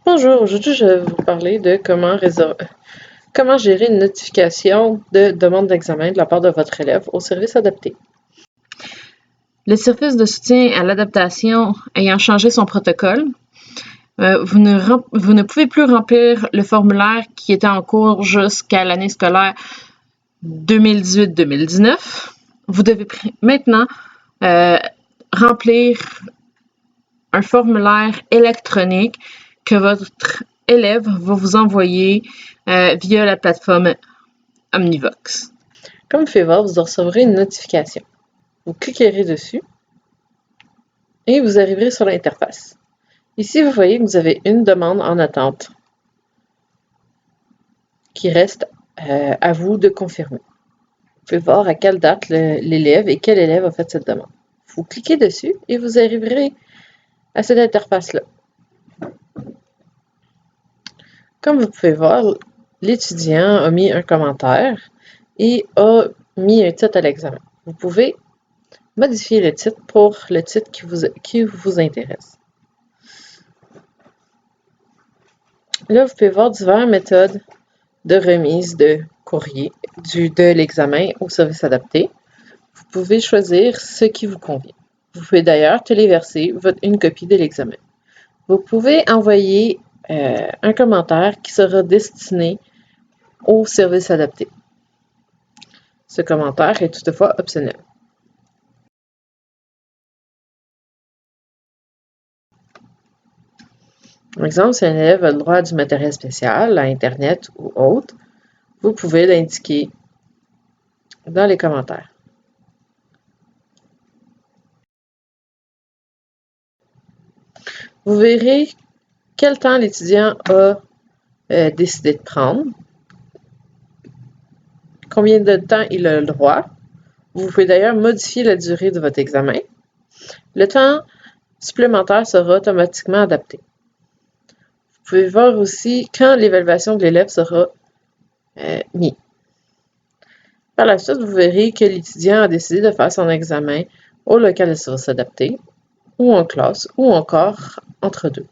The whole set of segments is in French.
Bonjour, aujourd'hui je vais vous parler de comment gérer une notification de demande d'examen de la part de votre élève au service adapté. Le service de soutien à l'adaptation ayant changé son protocole, vous ne pouvez plus remplir le formulaire qui était en cours jusqu'à l'année scolaire 2018-2019. Vous devez maintenant remplir un formulaire électronique que votre élève va vous envoyer via la plateforme Omnivox. Comme vous pouvez voir, vous recevrez une notification. Vous cliquerez dessus et vous arriverez sur l'interface. Ici, vous voyez que vous avez une demande en attente qui reste à vous de confirmer. Vous pouvez voir à quelle date l'élève et quel élève a fait cette demande. Vous cliquez dessus et vous arriverez à cette interface-là. Comme vous pouvez voir, l'étudiant a mis un commentaire et a mis un titre à l'examen. Vous pouvez modifier le titre pour le titre qui vous intéresse. Là, vous pouvez voir diverses méthodes de remise de courrier de l'examen au service adapté. Vous pouvez choisir ce qui vous convient. Vous pouvez d'ailleurs téléverser une copie de l'examen. Vous pouvez envoyer un commentaire qui sera destiné au service adapté. Ce commentaire est toutefois optionnel. Par exemple, si un élève a le droit à du matériel spécial, à Internet ou autre, vous pouvez l'indiquer dans les commentaires. Vous verrez quel temps l'étudiant a décidé de prendre, combien de temps il a le droit. Vous pouvez d'ailleurs modifier la durée de votre examen. Le temps supplémentaire sera automatiquement adapté. Vous pouvez voir aussi quand l'évaluation de l'élève sera mise. Par la suite, vous verrez que l'étudiant a décidé de faire son examen au local de service adapté, ou en classe, ou encore entre deux.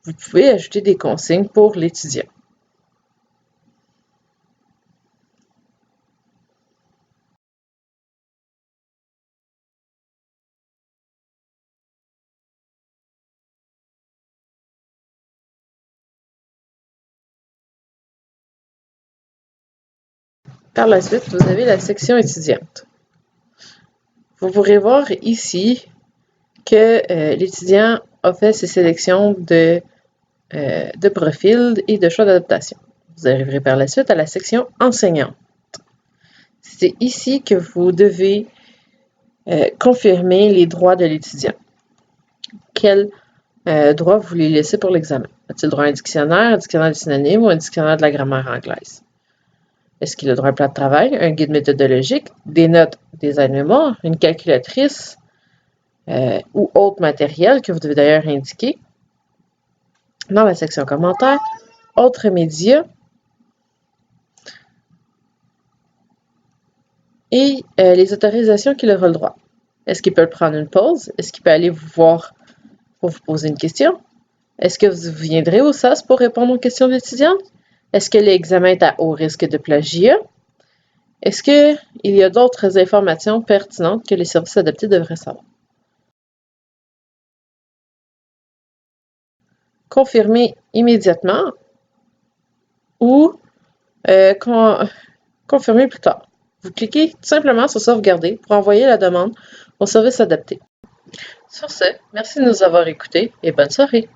Vous pouvez ajouter des consignes pour l'étudiant. Par la suite, vous avez la section étudiante. Vous pourrez voir ici que l'étudiant a fait ses sélections de profil et de choix d'adaptation. Vous arriverez par la suite à la section enseignante. C'est ici que vous devez confirmer les droits de l'étudiant. Quels droits vous voulez laisser pour l'examen? A-t-il droit à un dictionnaire de synonymes ou un dictionnaire de la grammaire anglaise? Est-ce qu'il a droit à un plan de travail, un guide méthodologique, des notes, des aides-mémoire, une calculatrice ou autre matériel que vous devez d'ailleurs indiquer dans la section commentaires, autres médias et les autorisations qu'il aura le droit. Est-ce qu'il peut prendre une pause? Est-ce qu'il peut aller vous voir pour vous poser une question? Est-ce que vous viendrez au SAS pour répondre aux questions de l'étudiante? Est-ce que l'examen est à haut risque de plagiat? Est-ce qu'il y a d'autres informations pertinentes que les services adaptés devraient savoir? Confirmer immédiatement ou confirmer plus tard. Vous cliquez tout simplement sur sauvegarder pour envoyer la demande au service adapté. Sur ce, merci de nous avoir écoutés et bonne soirée.